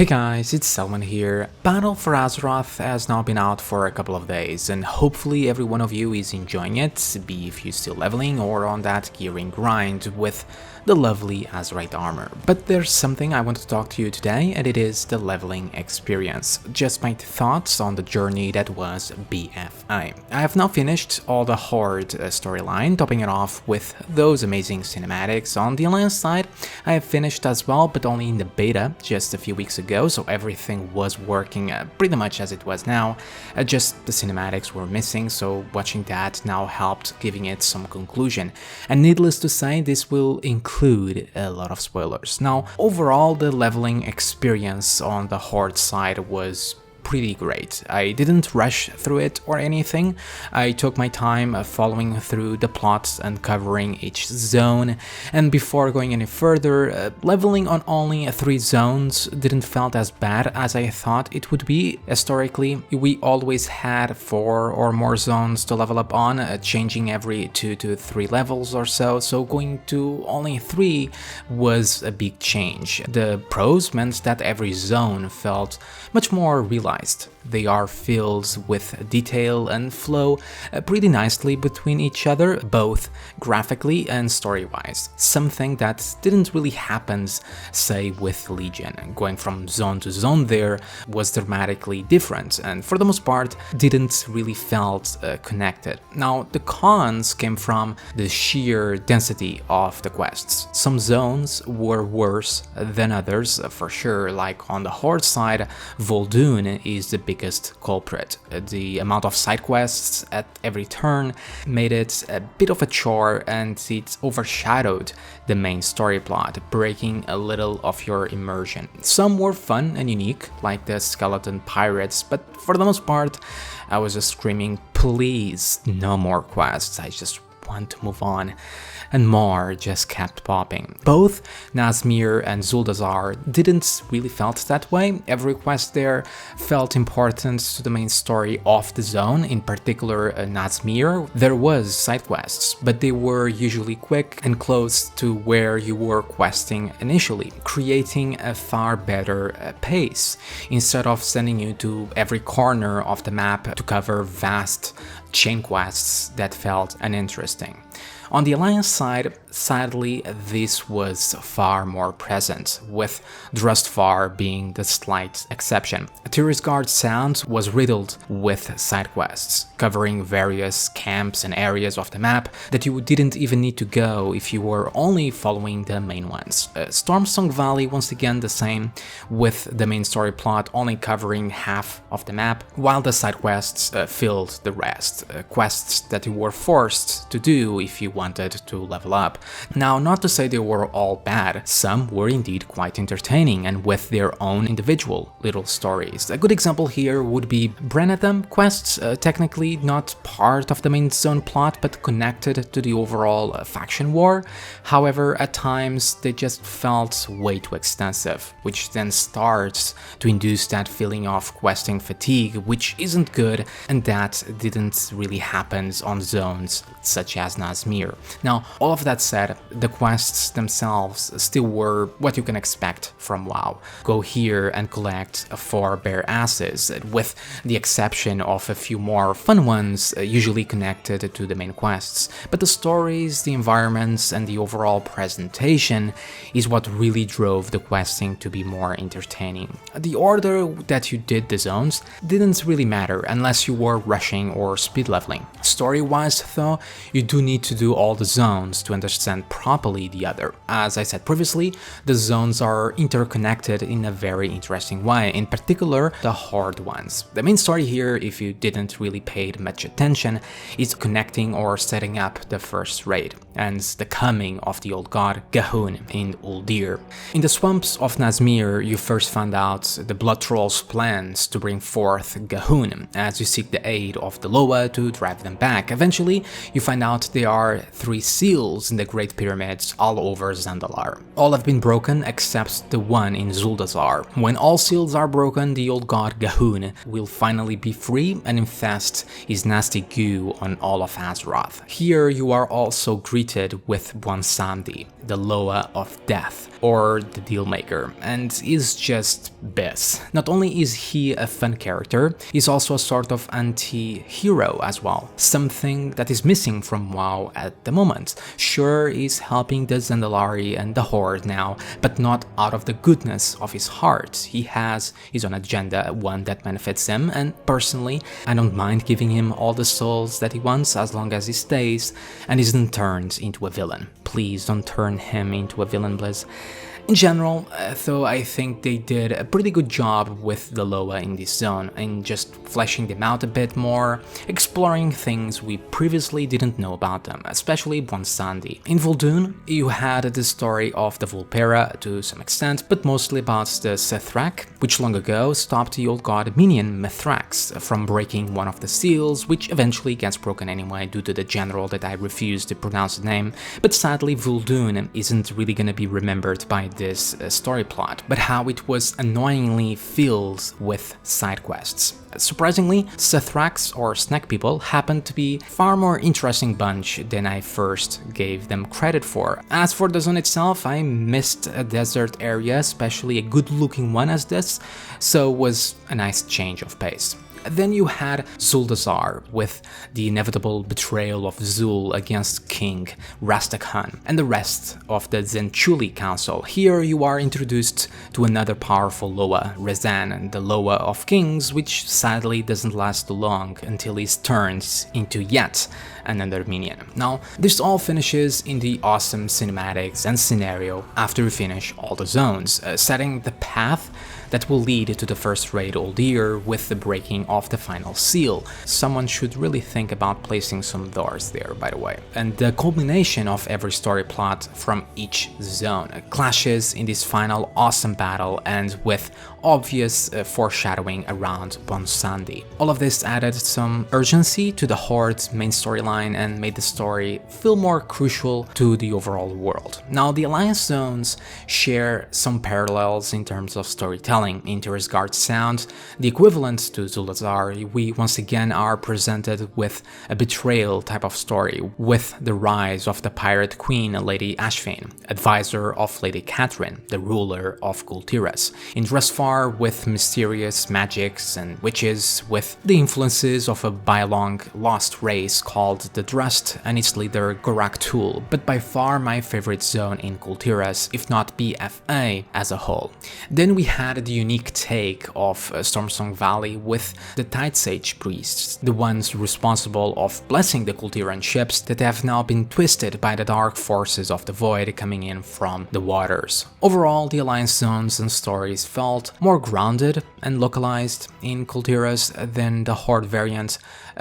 Hey guys, it's Selwen here. Battle for Azeroth has now been out for a couple of days and hopefully every one of you is enjoying it, be if you're still leveling or on that gearing grind with the lovely Azerite armor. But there's something I want to talk to you today, and it is the leveling experience. Just my thoughts on the journey that was BFA. I have now finished all the Horde storyline, topping it off with those amazing cinematics. On the Alliance side, I have finished as well, but only in the beta just a few weeks ago, so everything was working pretty much as it was now. Just the cinematics were missing, so watching that now helped giving it some conclusion. And needless to say, this will include a lot of spoilers. Now, overall, the leveling experience on the Horde side was pretty great. I didn't rush through it or anything. I took my time following through the plots and covering each zone, and before going any further, leveling on only 3 zones didn't felt as bad as I thought it would be. Historically, we always had 4 or more zones to level up on, changing every 2 to 3 levels or so, so going to only 3 was a big change. The pros meant that every zone felt much more realized. They are filled with detail and flow pretty nicely between each other, both graphically and story-wise. Something that didn't really happen, say, with Legion. Going from zone to zone there was dramatically different and for the most part didn't really felt connected. Now, the cons came from the sheer density of the quests. Some zones were worse than others, for sure, like on the Horde side, Vol'dun is the biggest culprit. The amount of side quests at every turn made it a bit of a chore, and it overshadowed the main story plot, breaking a little of your immersion. Some were fun and unique, like the skeleton pirates, but for the most part I was just screaming, please, no more quests, I just want to move on. And more just kept popping. Both Nazmir and Zuldazar didn't really felt that way. Every quest there felt important to the main story of the zone, in particular Nazmir. There was side quests, but they were usually quick and close to where you were questing initially, creating a far better pace, instead of sending you to every corner of the map to cover vast chain quests that felt uninteresting. On the Alliance side, sadly, this was far more present, with Drustvar being the slight exception. Tirisgard Sound was riddled with side quests, covering various camps and areas of the map that you didn't even need to go if you were only following the main ones. Stormsong Valley, once again the same, with the main story plot only covering half of the map, while the side quests filled the rest, quests that you were forced to do if you wanted to level up. Now, not to say they were all bad, some were indeed quite entertaining and with their own individual little stories. A good example here would be Brenadam quests, technically not part of the main zone plot but connected to the overall faction war. However, at times they just felt way too extensive, which then starts to induce that feeling of questing fatigue, which isn't good, and that didn't really happen on zones such as Nazmir. Now, all of that said, the quests themselves still were what you can expect from WoW. Go here and collect 4 bare asses, with the exception of a few more fun ones usually connected to the main quests. But the stories, the environments, and the overall presentation is what really drove the questing to be more entertaining. The order that you did the zones didn't really matter unless you were rushing or speed leveling. Story-wise though, you do need to do all the zones to understand properly the other. As I said previously, the zones are interconnected in a very interesting way, in particular the Horde ones. The main story here, if you didn't really pay much attention, is connecting or setting up the first raid, and the coming of the old god Gahun in Uldir. In the swamps of Nazmir, you first found out the Blood Troll's plans to bring forth Gahun, as you seek the aid of the Loa to drive them back. Eventually, you find out there are 3 seals in the Great Pyramids all over Zandalar. All have been broken except the one in Zuldazar. When all seals are broken, the old god Gahun will finally be free and infest his nasty goo on all of Azeroth. Here you are also greeted with Bwonsamdi, the Loa of Death, or the Dealmaker, and is just Biss. Not only is he a fun character, he's also a sort of anti-hero as well, something that is missing from WoW at the moment. Sure, he's helping the Zandalari and the Horde now, but not out of the goodness of his heart. He has his own agenda, one that benefits him, and personally, I don't mind giving him all the souls that he wants as long as he stays and isn't turned into a villain. Please don't turn him into a villain, Blizz. In general, though, I think they did a pretty good job with the Loa in this zone, in just fleshing them out a bit more, exploring things we previously didn't know about them, especially Bwonsamdi. In Vol'dun, you had the story of the Vulpera to some extent, but mostly about the Sethrak, which long ago stopped the old god minion Mithrax from breaking one of the seals, which eventually gets broken anyway due to the general that I refuse to pronounce the name, but sadly Vol'dun isn't really gonna be remembered by this story plot, but how it was annoyingly filled with side quests. Surprisingly, Sethrax, or Snack People, happened to be far more interesting bunch than I first gave them credit for. As for the zone itself, I missed a desert area, especially a good looking one as this, so it was a nice change of pace. Then you had Zuldazar, with the inevitable betrayal of Zul against King Rastakhan and the rest of the Zenchuli Council. Here you are introduced to another powerful Loa, Rezan, the Loa of Kings, which sadly doesn't last too long until he turns into yet another minion. Now, this all finishes in the awesome cinematics and scenario after we finish all the zones, setting the path that will lead to the first raid Uldir with the breaking of the final seal. Someone should really think about placing some doors there, by the way. And the culmination of every story plot from each zone clashes in this final awesome battle, and with obvious foreshadowing around Bwonsamdi. All of this added some urgency to the Horde's main storyline and made the story feel more crucial to the overall world. Now, the Alliance zones share some parallels in terms of storytelling. In Teresgard's sound, the equivalent to Zuldazar, we once again are presented with a betrayal type of story, with the rise of the pirate queen Lady Ashvane, advisor of Lady Katherine, the ruler of Kultiras. In Dressfar, with mysterious magics and witches, with the influences of a by-long lost race called the Drest and its leader Gorak Tul, but by far my favorite zone in Kultiras, if not BFA as a whole. Then we had the unique take of Stormsong Valley with the Tidesage priests, the ones responsible of blessing the Kultiran ships that have now been twisted by the dark forces of the void coming in from the waters. Overall, the Alliance zones and stories felt more grounded and localized in Kultiras than the Horde variant,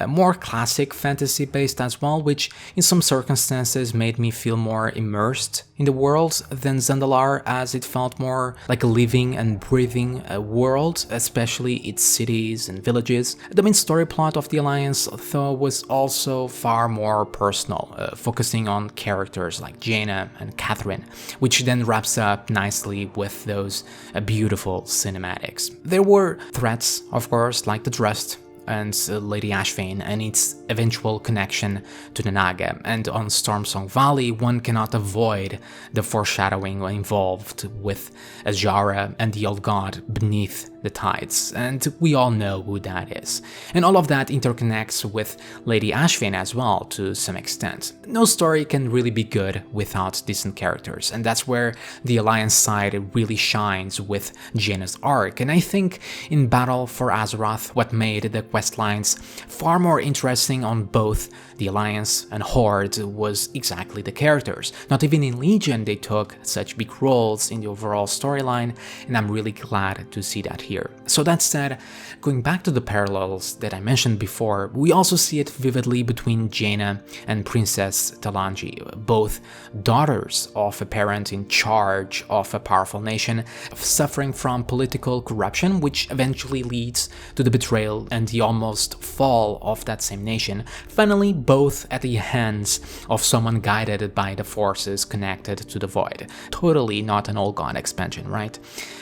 more classic fantasy based as well, which in some circumstances made me feel more immersed in the world than Zandalar, as it felt more like a living and breathing world, especially its cities and villages. The main story plot of the Alliance, though, was also far more personal, focusing on characters like Jaina and Katherine, which then wraps up nicely with those beautiful cinematics. There were threats, of course, like the Drest and Lady Ashvane and its eventual connection to the Naga, and on Stormsong Valley one cannot avoid the foreshadowing involved with Azjara and the old god beneath the tides, and we all know who that is. And all of that interconnects with Lady Ashvane as well to some extent. No story can really be good without decent characters, and that's where the Alliance side really shines with Jaina's arc. And I think in Battle for Azeroth, what made the questlines far more interesting on both the Alliance and Horde was exactly the characters. Not even in Legion they took such big roles in the overall storyline, and I'm really glad to see that here. here. So that said, going back to the parallels that I mentioned before, we also see it vividly between Jaina and Princess Talanji, both daughters of a parent in charge of a powerful nation, suffering from political corruption, which eventually leads to the betrayal and the almost fall of that same nation, finally both at the hands of someone guided by the forces connected to the void. Totally not an old god expansion, right?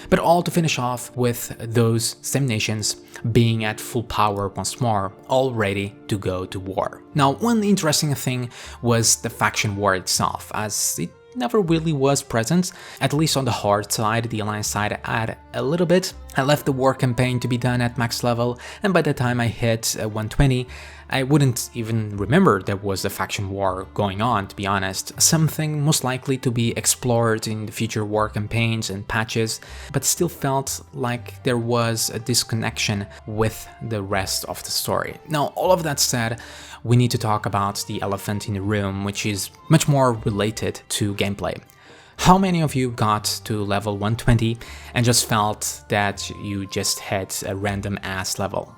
But all to finish off with those same nations being at full power once more, all ready to go to war. Now, one interesting thing was the faction war itself, as it never really was present, at least on the Horde side. The Alliance side had a little bit. I left the war campaign to be done at max level, and by the time I hit 120, I wouldn't even remember there was a faction war going on, to be honest. Something most likely to be explored in the future war campaigns and patches, but still felt like there was a disconnection with the rest of the story. Now, all of that said, we need to talk about the elephant in the room, which is much more related to gameplay. How many of you got to level 120 and just felt that you just hit a random ass level?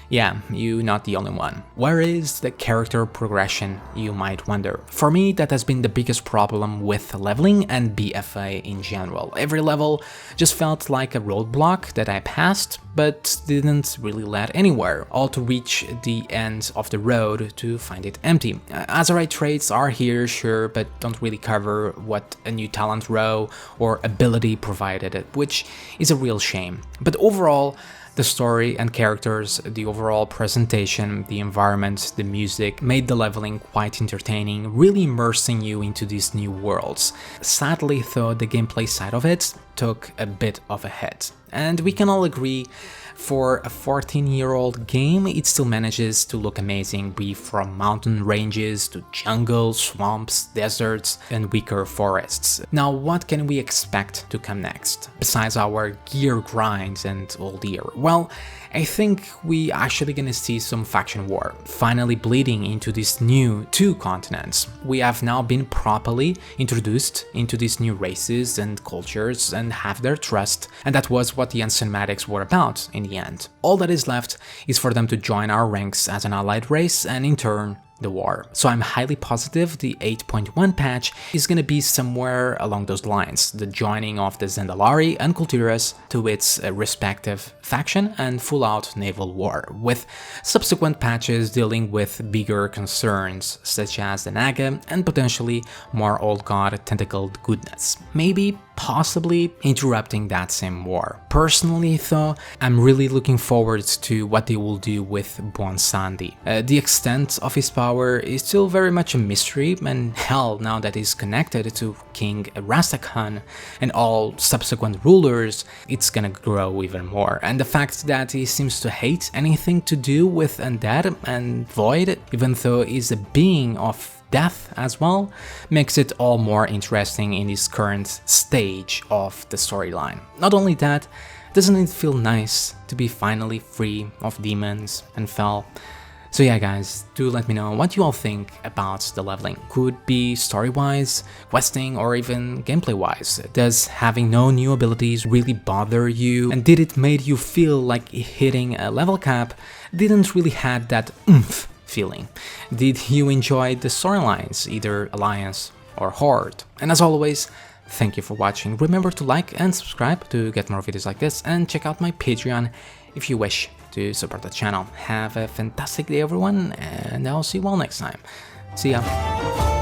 Yeah, you're not the only one. Where is the character progression, you might wonder? For me, that has been the biggest problem with leveling and BFA in general. Every level just felt like a roadblock that I passed, but didn't really lead anywhere, all to reach the end of the road to find it empty. Azerite traits are here, sure, but don't really cover what a new talent row or ability provided, which is a real shame. But overall, the story and characters, the overall presentation, the environment, the music made the leveling quite entertaining, really immersing you into these new worlds. Sadly though, the gameplay side of it took a bit of a hit. And we can all agree, for a 14-year-old game, it still manages to look amazing, be from mountain ranges to jungles, swamps, deserts, and weaker forests. Now, what can we expect to come next, besides our gear grinds and old gear? Well, I think we actually gonna see some faction war, finally bleeding into these new two continents. We have now been properly introduced into these new races and cultures and have their trust, and that was what the cinematics were about in the end. All that is left is for them to join our ranks as an allied race and in turn the war. So I'm highly positive the 8.1 patch is gonna be somewhere along those lines, the joining of the Zandalari and Kultiras to its respective faction and full-out naval war, with subsequent patches dealing with bigger concerns such as the Naga and potentially more old god tentacled goodness, maybe possibly interrupting that same war. Personally though, I'm really looking forward to what they will do with Bwonsamdi. The extent of his power is still very much a mystery, and hell, now that he's connected to King Rastakhan and all subsequent rulers, it's gonna grow even more. And the fact that he seems to hate anything to do with undead and void, even though he's a being of death as well, makes it all more interesting in this current stage of the storyline. Not only that, doesn't it feel nice to be finally free of demons and fel? So yeah guys, do let me know what you all think about the leveling. Could be story-wise, questing, or even gameplay-wise. Does having no new abilities really bother you? And did it make you feel like hitting a level cap didn't really have that oomph feeling? Did you enjoy the storylines, either Alliance or Horde? And as always, thank you for watching. Remember to like and subscribe to get more videos like this, and check out my Patreon if you wish to support the channel. Have a fantastic day everyone, and I'll see you all next time. See ya!